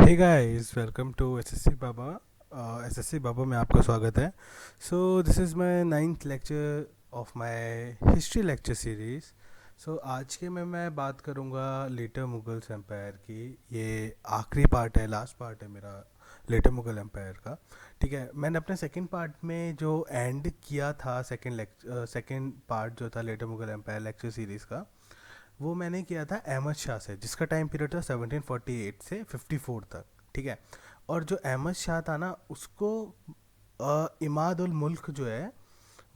Hey guys, welcome to SSC Baba. SSC Baba में आपका स्वागत है। So this is my ninth lecture of my history lecture series. सो आज के में मैं बात करूँगा लेटर मुगल्स एम्पायर की। ये आखिरी पार्ट है, लास्ट पार्ट है मेरा लेटर मुगल एम्पायर का। ठीक है, मैंने अपने सेकंड पार्ट में जो एंड किया था, सेकंड पार्ट जो था later Mughal empire lecture series का, वो मैंने किया था अहमद शाह से, जिसका टाइम पीरियड था 1748 से 54 तक। ठीक है, और जो अहमद शाह था ना, उसको इमाद उल मुल्क जो है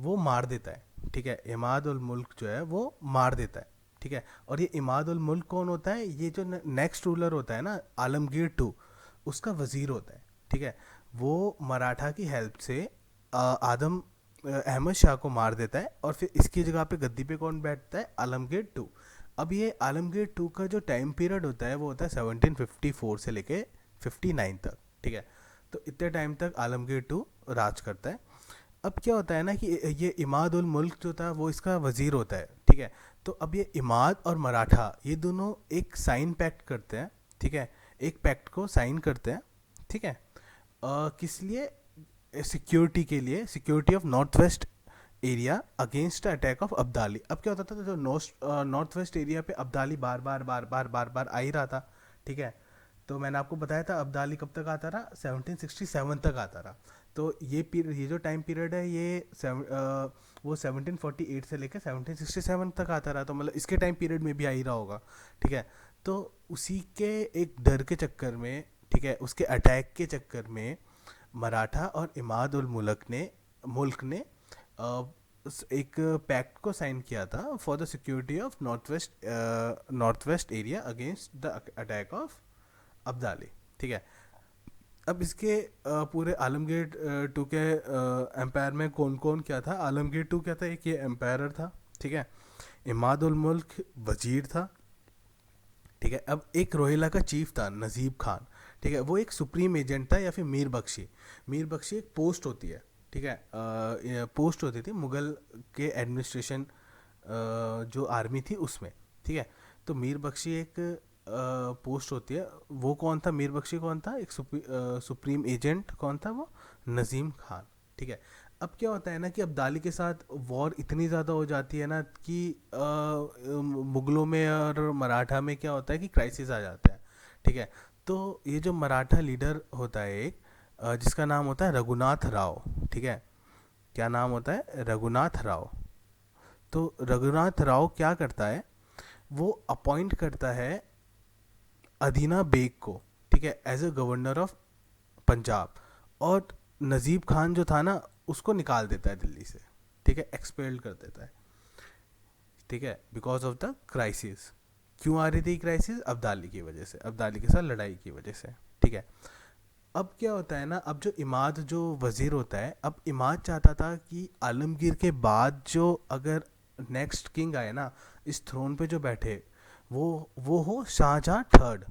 वो मार देता है। ठीक है, इमाद उल मुल्क जो है वो मार देता है। ठीक है, और ये इमाद उल मुल्क कौन होता है? ये जो नेक्स्ट रूलर होता है ना, आलमगीर टू, उसका वजीर होता है। ठीक है, वो मराठा की हेल्प से अहमद शाह को मार देता है, और फिर इसकी जगह पे गद्दी पे कौन बैठता है? आलमगीर टू। अब ये आलमगीर टू का जो टाइम पीरियड होता है वो होता है 1754 से लेके 59 तक। ठीक है, तो इतने टाइम तक आलमगीर टू राज करता है। अब क्या होता है ना कि ये इमाद उल मुल्क जो था वो इसका वजीर होता है। ठीक है, तो अब ये इमाद और मराठा ये दोनों एक साइन पैक्ट करते हैं। ठीक है, एक पैक्ट को साइन करते हैं। ठीक है, किस लिए? सिक्योरिटी के लिए, security of north west area against the attack of Abdali. अब क्या होता था, जो नॉर्थ वेस्ट एरिया पे अब्दाली बार बार बार बार बार बार आ ही रहा था। ठीक है, तो मैंने आपको बताया था अब्दाली कब तक आता रहा? 1767 तक आता रहा। तो ये जो टाइम पीरियड है वो 1748 से लेकर 1767 तक आता रहा, तो मतलब इसके टाइम पीरियड में भी आ ही रहा होगा। ठीक है, तो उसी के एक डर के चक्कर में, ठीक है, उसके अटैक के चक्कर में मराठा और इमाद उल मुल्क ने एक पैक्ट को साइन किया था for the security of north west area against the attack of Abdali. ठीक है, अब इसके पूरे आलमगीर टू के एम्पायर में कौन कौन क्या था? आलमगीर टू क्या था? एक ये एम्पायर था। ठीक है, इमाद उल मुल्क वजीर था। ठीक है, अब एक रोहिला का चीफ था, नजीब खान। ठीक है, वो एक सुप्रीम एजेंट था, या फिर मीर बख्शी एक पोस्ट होती है। ठीक है, पोस्ट होती थी मुगल के एडमिनिस्ट्रेशन, जो आर्मी थी उसमें। ठीक है, तो मीर बख्शी एक पोस्ट होती है। वो कौन था? मीर बख्शी कौन था? एक सुप्रीम एजेंट कौन था? वो नजीम खान। ठीक है, अब क्या होता है ना कि अब्दाली के साथ वॉर इतनी ज़्यादा हो जाती है ना कि मुगलों में और मराठा में क्या होता है कि क्राइसिस आ जाता है। ठीक है, तो ये जो मराठा लीडर होता है एक, जिसका नाम होता है रघुनाथ राव। ठीक है, क्या नाम होता है? रघुनाथ राव। तो रघुनाथ राव क्या करता है? वो अपॉइंट करता है अदीना बेग को, ठीक है, as a governor of Punjab. और नजीब खान जो था ना, उसको निकाल देता है दिल्ली से। ठीक है, एक्सपेल्ड कर देता है। ठीक है, बिकॉज ऑफ द क्राइसिस। क्यों आ रही थी क्राइसिस? अब्दाली की वजह से, अब्दाली के साथ लड़ाई की वजह से। ठीक है, अब क्या होता है ना, अब जो इमाद जो वजीर होता है, अब इमाद चाहता था कि आलमगीर के बाद जो अगर नेक्स्ट किंग आए ना इस थ्रोन पे जो बैठे, वो हो शाहजहाँ थर्ड।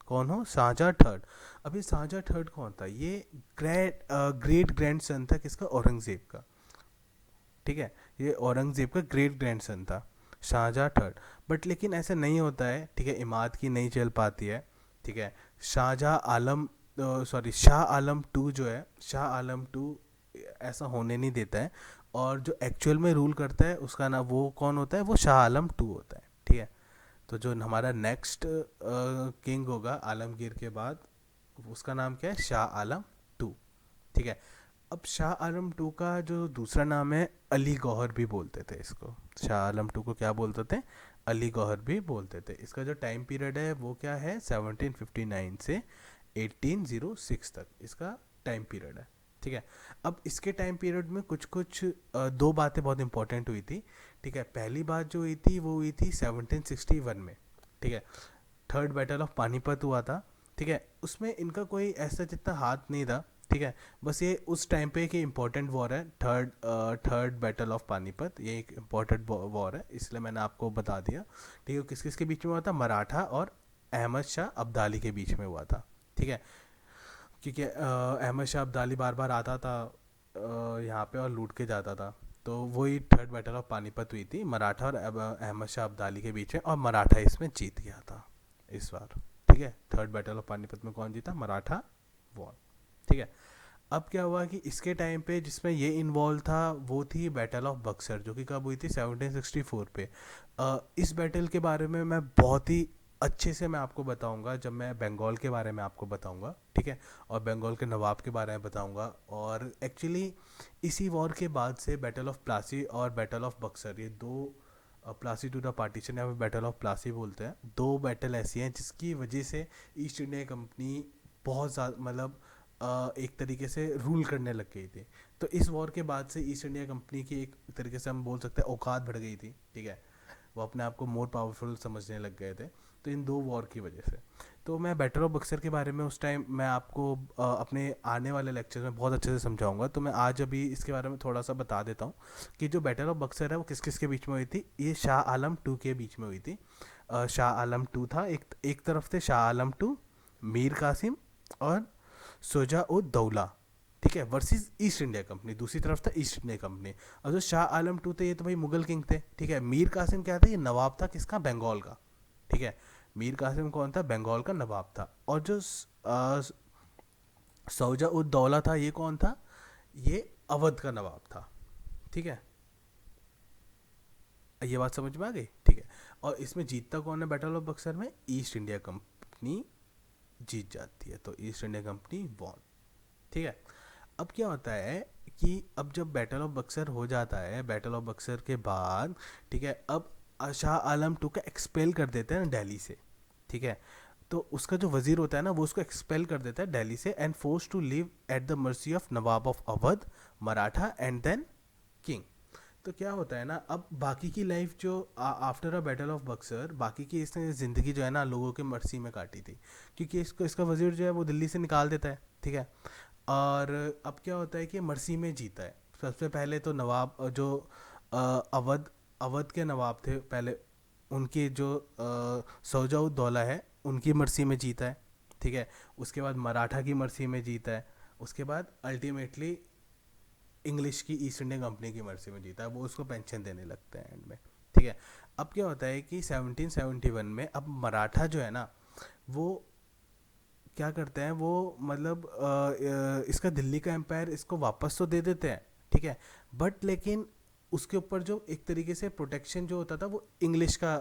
कौन हो? शाहजहाँ थर्ड। अभी शाहजहाँ थर्ड कौन था? ये ग्रेट ग्रैंड सन था किसका? औरंगजेब का। ठीक है, ये औरंगजेब का ग्रेट ग्रैंड सन था शाहजहाँ थर्ड। बट लेकिन ऐसा नहीं होता है। ठीक है, इमाद की नहीं चल पाती है। ठीक है, शाहजहाँ आलम शाह आलम टू जो है, शाह आलम टू ऐसा होने नहीं देता है। और जो एक्चुअल में रूल करता है उसका ना, वो कौन होता है? वो शाह आलम टू होता है। ठीक है, तो जो हमारा नेक्स्ट किंग होगा आलमगीर के बाद, उसका नाम क्या है? शाह आलम टू। ठीक है, अब शाह आलम टू का जो दूसरा नाम है, अली गौहर भी बोलते थे इसको। शाह आलम टू को क्या बोलते थे? अली गौहर भी बोलते थे। इसका जो टाइम पीरियड है वो क्या है? 1759 से 1806 तक इसका टाइम पीरियड है। ठीक है, अब इसके टाइम पीरियड में कुछ कुछ दो बातें बहुत इंपॉर्टेंट हुई थी। ठीक है, पहली बात जो हुई थी वो हुई थी 1761 में। ठीक है, थर्ड बैटल ऑफ पानीपत हुआ था। ठीक है, उसमें इनका कोई ऐसा जितना हाथ नहीं था। ठीक है, बस ये उस टाइम पे कि इम्पोर्टेंट वॉर है, थर्ड बैटल ऑफ पानीपत, ये एक इम्पोर्टेंट वॉर है, इसलिए मैंने आपको बता दिया। ठीक है, किस किस के बीच में हुआ था? मराठा और अहमद शाह अब्दाली के बीच में हुआ था। ठीक है, क्योंकि अहमद शाह अब्दाली बार बार आता था यहाँ पे और लूट के जाता था। तो वही थर्ड बैटल ऑफ पानीपत हुई थी, मराठा और अहमद शाह अब्दाली के बीच में, और मराठा इसमें जीत गया था इस बार। ठीक है। ठीक है, थर्ड बैटल ऑफ पानीपत में कौन जीता? मराठा वॉन। ठीक है, अब क्या हुआ कि इसके टाइम पे जिसमें ये इन्वॉल्व था वो थी बैटल ऑफ बक्सर, जो कि कब हुई थी? 1764 पे। इस बैटल के बारे में मैं बहुत ही अच्छे से मैं आपको बताऊंगा जब मैं बंगाल के बारे में आपको बताऊंगा, ठीक है, और बंगाल के नवाब के बारे में बताऊंगा। और एक्चुअली इसी वॉर के बाद से बैटल ऑफ प्लासी और बैटल ऑफ बक्सर, ये दो, प्लासी टू द पार्टीशन या फिर बैटल ऑफ प्लासी बोलते हैं, दो बैटल ऐसी हैं जिसकी वजह से ईस्ट इंडिया कंपनी बहुत ज़्यादा मतलब एक तरीके से रूल करने लग गई थी। तो इस वॉर के बाद से ईस्ट इंडिया कंपनी की एक तरीके से हम बोल सकते हैं औकात बढ़ गई थी, ठीक है, वो अपने आप को मोर पावरफुल समझने लग गए थे, तो इन दो वॉर की वजह से। तो मैं बैटल ऑफ बक्सर के बारे में उस टाइम मैं आपको अपने आने वाले लेक्चर में बहुत अच्छे से समझाऊंगा, तो मैं आज अभी इसके बारे में थोड़ा सा बता देता हूँ कि जो बैटल ऑफ बक्सर है वो किस किस के बीच में हुई थी। ये शाह आलम टू के बीच में हुई थी। शाह आलम टू था, एक तरफ थे शाह आलम टू, मीर कासिम और शुजा उद दौला, ठीक है, वर्सेस ईस्ट इंडिया कंपनी। दूसरी तरफ था ईस्ट इंडिया कंपनी। और जो शाह आलम टू थे ये तो भाई मुगल किंग थे, ठीक है। मीर कासिम क्या था? ये नवाब था किसका? बंगाल का, ठीक है। मीर कासिम कौन था? बंगाल का नवाब था। और जो शुजा उद दौला था ये कौन था? ये अवध का नवाब था, ठीक है। ये बात समझ में आ गई, ठीक है। और इसमें जीतता कौन है बैटल ऑफ बक्सर में? ईस्ट इंडिया कंपनी जीत जाती है, तो ईस्ट इंडिया कंपनी वॉन, ठीक है। अब क्या होता है कि अब जब बैटल ऑफ बक्सर हो जाता है, बैटल ऑफ बक्सर के बाद, ठीक है, अब शाह आलम टू का एक्सपेल कर देते हैं ना दिल्ली से, ठीक है। तो उसका जो वजीर होता है ना वो उसको एक्सपेल कर देता है दिल्ली से, and force to live at the mercy of Nawab of Awadh, Maratha and then king. तो क्या होता है ना, अब बाकी की लाइफ जो after a battle of Buxar, बाकी की इसने ज़िंदगी जो है ना लोगों के मर्सी में काटी थी, क्योंकि इसको इसका वजीर जो है वो दिल्ली से निकाल देता है, ठीक है। और अब क्या होता है कि मर्सी में जीता है। सबसे पहले तो नवाब जो अवध अवध के नवाब थे पहले, उनके जो सौजाउद्दौला है उनकी मर्सी में जीता है, ठीक है। उसके बाद मराठा की मर्सी में जीता है। उसके बाद अल्टीमेटली इंग्लिश की ईस्ट इंडिया कंपनी की मर्जी में जीता है, वो उसको पेंशन देने लगते हैं एंड में, ठीक है। अब क्या होता है कि 1771 में अब मराठा जो है ना वो क्या करते हैं, वो मतलब इसका दिल्ली का एम्पायर इसको वापस तो दे देते हैं, ठीक है, बट लेकिन उसके ऊपर जो एक तरीके से प्रोटेक्शन जो होता था वो इंग्लिश का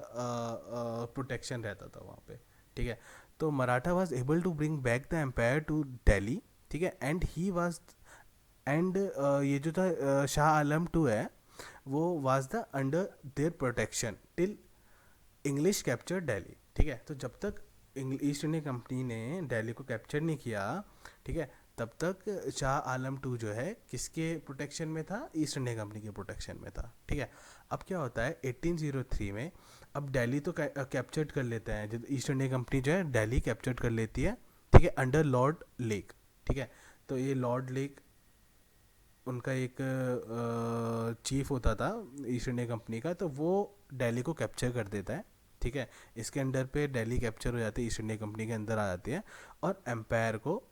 प्रोटेक्शन रहता था वहाँ पे, ठीक है। तो Maratha was able to bring back the empire to Delhi, ठीक है, एंड ही वाज एंड ये जो था शाह आलम टू है वो was the under their protection till English capture Delhi, ठीक है। तो जब तक ईस्ट इंडिया कंपनी ने दिल्ली को कैप्चर नहीं किया, ठीक है, तब तक शाह आलम टू जो है किसके प्रोटेक्शन में था? ईस्ट इंडिया कंपनी के प्रोटेक्शन में था, ठीक है। अब क्या होता है 1803 में, अब दिल्ली तो कैप्चर कर लेते हैं, जब ईस्ट इंडिया कंपनी जो है दिल्ली कैप्चर कर लेती है, ठीक है, अंडर लॉर्ड लेक, ठीक है। तो ये लॉर्ड लेक उनका एक चीफ होता था ईस्ट इंडिया कंपनी का, तो वो दिल्ली को कैप्चर कर देता है, ठीक है। इसके अंडर पे दिल्ली कैप्चर हो जाती है, ईस्ट इंडिया कंपनी के अंदर आ जाती है, और एम्पायर को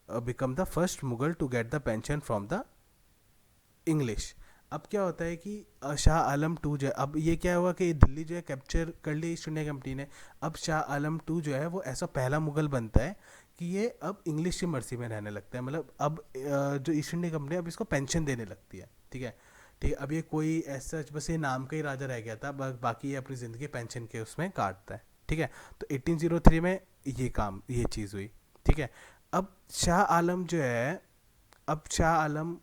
become the first Mughal to get the pension from the English. अब क्या होता है कि शाह आलम टू जो है, अब ये क्या हुआ कि दिल्ली जो है कैप्चर कर ली ईस्ट इंडिया कंपनी ने। अब शाह आलम टू जो है वो ऐसा पहला मुगल बनता है कि ये अब इंग्लिश की मर्जी में रहने लगता है, मतलब अब जो ईस्ट इंडिया कंपनी अब इसको पेंशन देने लगती है, ठीक है, ठीक है। अब ये कोई ऐसा बस ये नाम का ही राजा रह गया था, बाकी ये अपनी ज़िंदगी पेंशन के उसमें काटता है, ठीक है। तो 1803 में ये चीज़ हुई, ठीक है। अब शाह आलम जो है, अब शाह आलम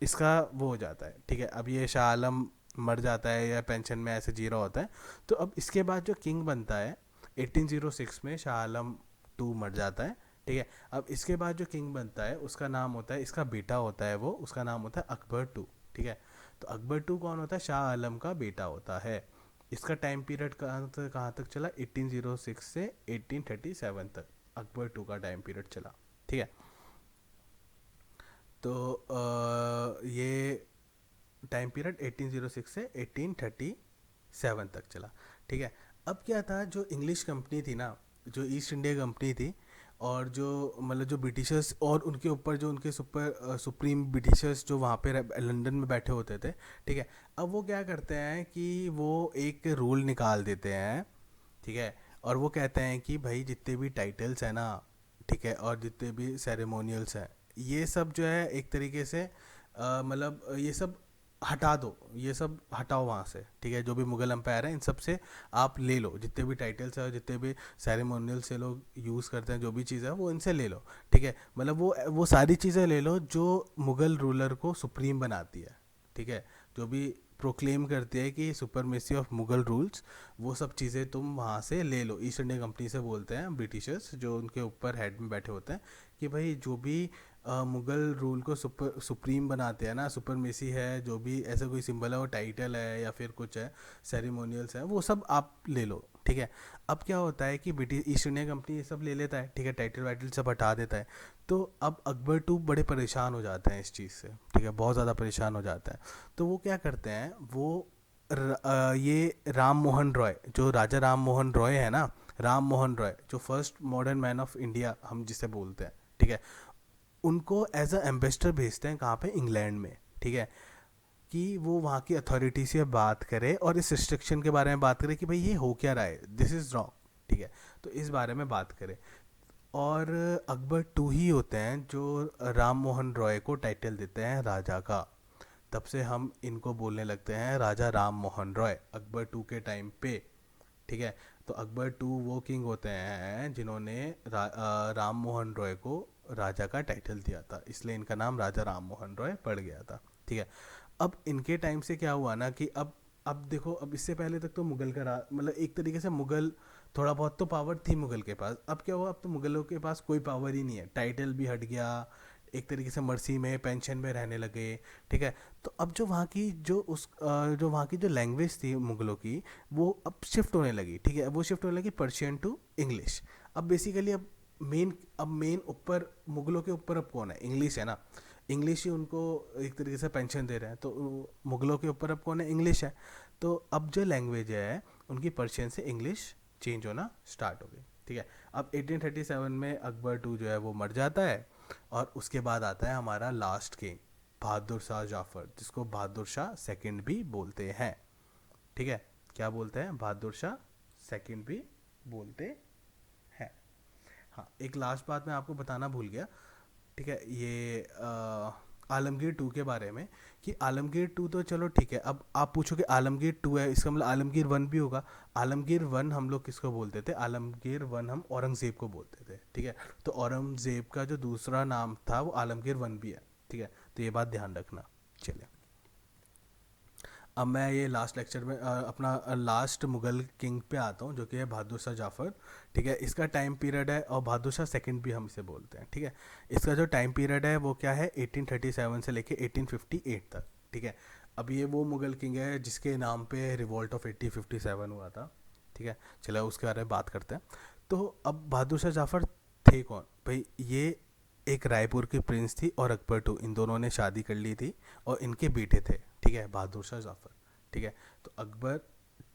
इसका वो हो जाता है, ठीक है। अब ये शाह आलम मर जाता है या पेंशन में ऐसे जी रहा होता है, तो अब इसके बाद जो किंग बनता है 1806 में, शाह आलम टू मर जाता है, ठीक है। अब इसके बाद जो किंग बनता है उसका नाम होता है, इसका बेटा होता है वो, उसका नाम होता है अकबर टू, ठीक है। तो अकबर टू कौन होता है? शाह आलम का बेटा होता है। इसका टाइम पीरियड कहाँ तक चला? 1806 से 1837 तक अकबर टू का टाइम पीरियड चला, ठीक है। तो ये टाइम पीरियड 1806 से 1837 तक चला, ठीक है। अब क्या था, जो इंग्लिश कंपनी थी ना, जो ईस्ट इंडिया कंपनी थी, और जो मतलब जो ब्रिटिशर्स और उनके ऊपर जो उनके सुप्रीम ब्रिटिशर्स जो वहाँ पे लंदन में बैठे होते थे, ठीक है। अब वो क्या करते हैं कि वो एक रूल निकाल देते हैं, ठीक है, और वो कहते हैं कि भाई जितने भी टाइटल्स हैं ना, ठीक है, और जितने भी सेरेमोनियल्स हैं, ये सब जो है एक तरीके से मतलब ये सब हटा दो, ये सब हटाओ वहाँ से, ठीक है, जो भी मुगल एम्पायर है इन सब से आप ले लो, जितने भी टाइटल्स है और जितने भी सेरेमोनियल से लोग यूज़ करते हैं, जो भी चीज़ है वो इनसे ले लो, ठीक है, मतलब वो सारी चीज़ें ले लो जो मुगल रूलर को सुप्रीम बनाती है, ठीक है, जो भी प्रोक्लेम करती है कि सुपरमेसी ऑफ मुगल रूल्स, वो सब चीज़ें तुम वहाँ से ले लो। ईस्ट इंडिया कंपनी से बोलते हैं ब्रिटिशर्स जो उनके ऊपर हेड में बैठे होते हैं कि भाई जो भी मुगल रूल को सुप्रीम बनाते हैं ना, सुपरमेसी है, जो भी ऐसा कोई सिंबल है, वो टाइटल है या फिर कुछ है, सेरेमोनियल्स है, वो सब आप ले लो, ठीक है। अब क्या होता है कि ब्रिटिश ईस्ट इंडिया कंपनी ये सब ले लेता है, ठीक है, टाइटल वाइटल सब हटा देता है। तो अब अकबर टू बड़े परेशान हो जाते हैं इस चीज़ से, ठीक है, बहुत ज़्यादा परेशान हो जाता है। तो वो क्या करते हैं, वो ये राम मोहन रॉय, जो राजा राम मोहन रॉय है ना, राम मोहन रॉय जो first modern man of India हम जिसे बोलते हैं, ठीक है, उनको एज अ एम्बेसडर भेजते हैं कहाँ पे, इंग्लैंड में, ठीक है, कि वो वहाँ की अथॉरिटी से बात करे और इस रिस्ट्रिक्शन के बारे में बात करे कि भाई ये हो क्या रहा है, दिस इज़ रॉन्ग, ठीक है, तो इस बारे में बात करे। और अकबर टू ही होते हैं जो राम मोहन रॉय को टाइटल देते हैं राजा का। तब से हम इनको बोलने लगते हैं राजा राम मोहन रॉय अकबर टू के टाइम पे, ठीक है। तो अकबर टू वो किंग होते हैं जिन्होंने राम मोहन रॉय को राजा का टाइटल दिया था, इसलिए इनका नाम राजा राम मोहन रॉय पड़ गया था, ठीक है। अब इनके टाइम से क्या हुआ ना कि अब देखो, अब इससे पहले तक तो मुगल का मतलब एक तरीके से मुगल थोड़ा बहुत तो पावर थी मुगल के पास। अब क्या हुआ, अब तो मुगलों के पास कोई पावर ही नहीं है, टाइटल भी हट गया, एक तरीके से मर्सी में पेंशन में रहने लगे, ठीक है। तो अब जो वहाँ की जो वहाँ की जो लैंग्वेज थी मुगलों की, वो अब शिफ्ट होने लगी, ठीक है, वो शिफ्ट होने लगी पर्शियन टू इंग्लिश। अब बेसिकली अब मेन ऊपर मुगलों के ऊपर अब कौन है, इंग्लिश है ना, इंग्लिश ही उनको एक तरीके से पेंशन दे रहे हैं, तो मुगलों के ऊपर अब कौन है, इंग्लिश है। तो अब जो लैंग्वेज है उनकी पर्शियन से इंग्लिश चेंज होना स्टार्ट हो गई, ठीक है। अब 1837 में अकबर टू जो है वो मर जाता है, और उसके बाद आता है हमारा लास्ट किंग बहादुर शाह जाफर, जिसको बहादुर शाह सेकंड भी बोलते हैं, ठीक है। क्या बोलते हैं, बहादुर शाह सेकंड भी बोलते हैं। हाँ, एक लास्ट बात मैं आपको बताना भूल गया, ठीक है, ये आलमगीर टू के बारे में, कि आलमगीर टू तो चलो ठीक है, अब आप पूछोगे आलमगीर टू है, इसका मतलब आलमगीर वन भी होगा। आलमगीर वन हम लोग किसको बोलते थे, आलमगीर वन हम औरंगज़ेब को बोलते थे, ठीक है। तो औरंगज़ेब का जो दूसरा नाम था वो आलमगीर वन भी है, ठीक है, तो ये बात ध्यान रखना। चलिए, अब मैं ये लास्ट लेक्चर में अपना लास्ट मुगल किंग पे आता हूँ, जो कि है बहादुर शाह जाफ़र, ठीक है। इसका टाइम पीरियड है, और बहादुर शाह सेकंड भी हम इसे बोलते हैं, ठीक है। इसका जो टाइम पीरियड है वो क्या है, 1837 से लेके 1858 तक, ठीक है। अब ये वो मुगल किंग है जिसके नाम पे रिवॉल्ट ऑफ 1857 हुआ था, ठीक है। चलो उसके बारे में बात करते हैं। तो अब बहादुर शाह जाफ़र थे कौन भाई, ये एक रायपुर की प्रिंस थी और अकबर टू, इन दोनों ने शादी कर ली थी, और इनके बेटे थे, ठीक है, बहादुर शाह जाफर, ठीक है। तो अकबर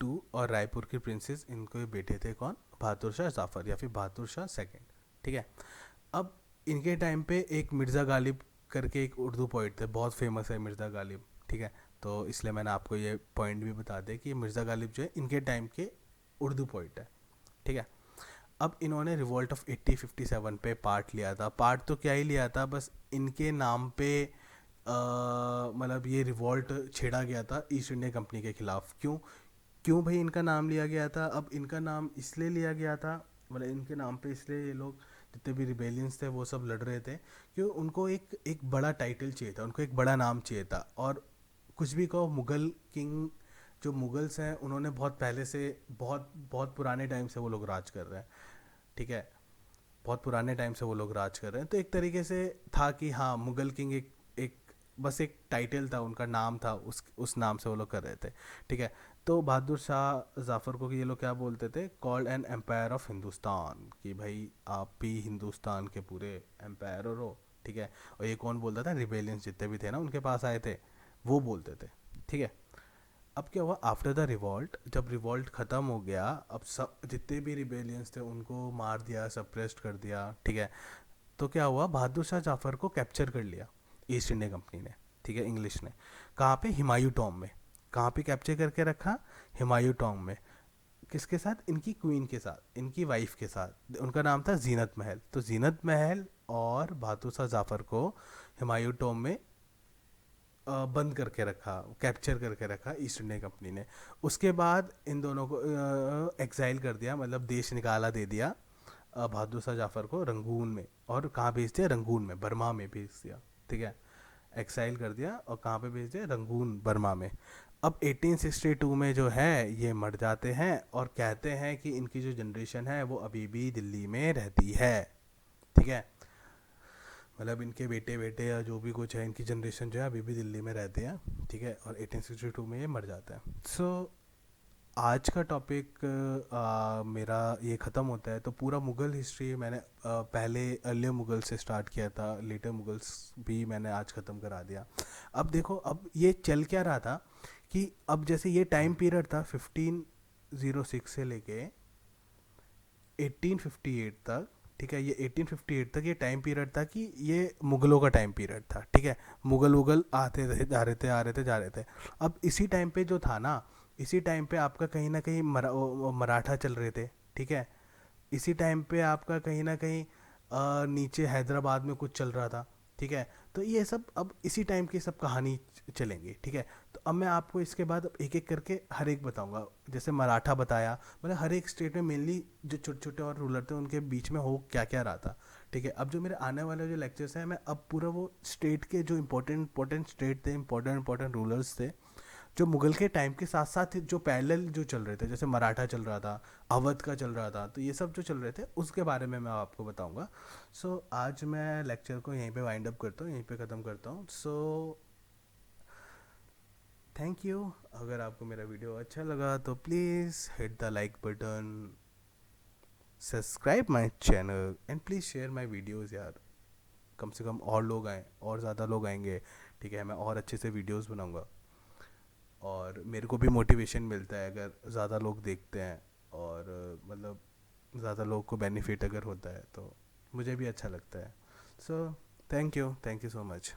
टू और रायपुर की प्रिंसेस, इनके बेटे थे कौन, बहादुर शाह जाफर या फिर बहादुर शाह सेकंड, ठीक है। अब इनके टाइम पे एक मिर्ज़ा गालिब करके एक उर्दू पोइट थे, बहुत फेमस है मिर्ज़ा गालिब, ठीक है। तो इसलिए मैंने आपको ये पॉइंट भी बता दें कि मिर्ज़ा गालिब जो है इनके टाइम के उर्दू पोइट है, ठीक है। अब इन्होंने रिवॉल्ट ऑफ 1857 पे पार्ट लिया था, पार्ट तो क्या ही लिया था, बस इनके नाम पे मतलब ये रिवॉल्ट छेड़ा गया था ईस्ट इंडिया कंपनी के खिलाफ। क्यों क्यों भाई इनका नाम लिया गया था, अब इनका नाम इसलिए लिया गया था, मतलब इनके नाम पे इसलिए ये लोग जितने भी रिबेलियंस थे वो सब लड़ रहे थे, क्यों उनको एक बड़ा टाइटल चाहिए था, उनको एक बड़ा नाम चाहिए था। और कुछ भी कहो, मुगल किंग जो मुगल्स हैं उन्होंने बहुत पहले से, बहुत बहुत पुराने टाइम से वो लोग राज कर रहे हैं, ठीक है, बहुत पुराने टाइम से वो लोग राज कर रहे हैं। तो एक तरीके से था कि हाँ, मुगल किंग एक बस एक टाइटल था, उनका नाम था, उस नाम से वो लोग कर रहे थे, ठीक है। तो बहादुर शाह जाफ़र को ये लोग क्या बोलते थे, called an empire of Hindustan, कि भाई आप भी हिंदुस्तान के पूरे एम्पायर हो, ठीक है। और ये कौन बोलता था, रिबेलियंस जितने भी थे ना उनके पास आए थे, वो बोलते थे, ठीक है। अब क्या हुआ आफ्टर द रिवॉल्ट, जब रिवॉल्ट ख़त्म हो गया, अब सब जितने भी रिबेलियंस थे उनको मार दिया, सप्रेस्ड कर दिया, ठीक है। तो क्या हुआ, बहादुर शाह जाफ़र को कैप्चर कर लिया ईस्ट इंडिया कंपनी ने, ठीक है, इंग्लिश ने। कहाँ पे, हिमायू टॉम में। कहाँ पे कैप्चर करके रखा, हिमायू टॉम में। किसके साथ, इनकी क्वीन के साथ, इनकी वाइफ के साथ, उनका नाम था जीनत महल। तो जीनत महल और बहादुर शाह जफ़र को हुमायूं टॉम में बंद करके रखा, कैप्चर करके रखा ईस्ट इंडिया कंपनी ने। उसके बाद इन दोनों को एक्साइल कर दिया, मतलब देश निकाला दे दिया बहादुर शाह जाफ़र को रंगून में। और कहाँ भेज दिया, रंगून में, बर्मा में भेज दिया, ठीक है। एक्साइल कर दिया और कहाँ पे भेज दिया, रंगून, बर्मा में। अब 1862 में जो है ये मर जाते हैं और कहते हैं कि इनकी जो जनरेशन है वो अभी भी दिल्ली में रहती है, ठीक है। मतलब इनके बेटे बेटे या जो भी कुछ है, इनकी जनरेशन जो है अभी भी दिल्ली में रहते हैं, ठीक है। और 1862 में ये मर जाते हैं। सो आज का टॉपिक मेरा ये ख़त्म होता है। तो पूरा मुग़ल हिस्ट्री मैंने पहले अर्ली मुग़ल से स्टार्ट किया था, लेटर मुग़ल्स भी मैंने आज ख़त्म करा दिया। अब देखो, अब ये चल क्या रहा था कि अब जैसे ये टाइम पीरियड था 1506 से लेके 1858 तक, ठीक है। ये 1858 तक ये टाइम पीरियड था कि ये मुग़लों का टाइम पीरियड था, ठीक है। मुग़ल उगल आते थे, जा रहे थे, आ रहे थे, जा रहे थे। अब इसी टाइम पे जो था ना, इसी टाइम पे आपका कहीं ना कहीं मराठा चल रहे थे, ठीक है। इसी टाइम पे आपका कहीं ना कहीं नीचे हैदराबाद में कुछ चल रहा था, ठीक है। तो ये सब अब इसी टाइम की सब कहानी चलेंगी, ठीक है। तो अब मैं आपको इसके बाद एक एक करके हर एक बताऊंगा। जैसे मराठा बताया, मतलब हर एक स्टेट में मेनली जो छोटे छोटे और रूलर थे उनके बीच में हो क्या क्या रहा था, ठीक है। अब जो मेरे आने वाले जो लेक्चर्स हैं, मैं अब पूरा वो स्टेट के जो इंपॉर्टेंट स्टेट थे, इंपॉर्टेंट रूलर्स थे, जो मुगल के टाइम के साथ साथ जो पैरेलल जो चल रहे थे, जैसे मराठा चल रहा था, अवध का चल रहा था, तो ये सब जो चल रहे थे उसके बारे में मैं आपको बताऊंगा। सो आज मैं लेक्चर को यहीं पे वाइंड अप करता हूँ, यहीं पे ख़त्म करता हूँ। So thank you. अगर आपको मेरा वीडियो अच्छा लगा तो please hit the like button, subscribe my channel and please share my videos यार। कम से कम और लोग आएँ, और ज़्यादा लोग आएंगे, ठीक है। मैं और अच्छे से वीडियोज़ बनाऊँगा और मेरे को भी मोटिवेशन मिलता है अगर ज़्यादा लोग देखते हैं, और मतलब ज़्यादा लोग को बेनिफिट अगर होता है तो मुझे भी अच्छा लगता है। So thank you so much.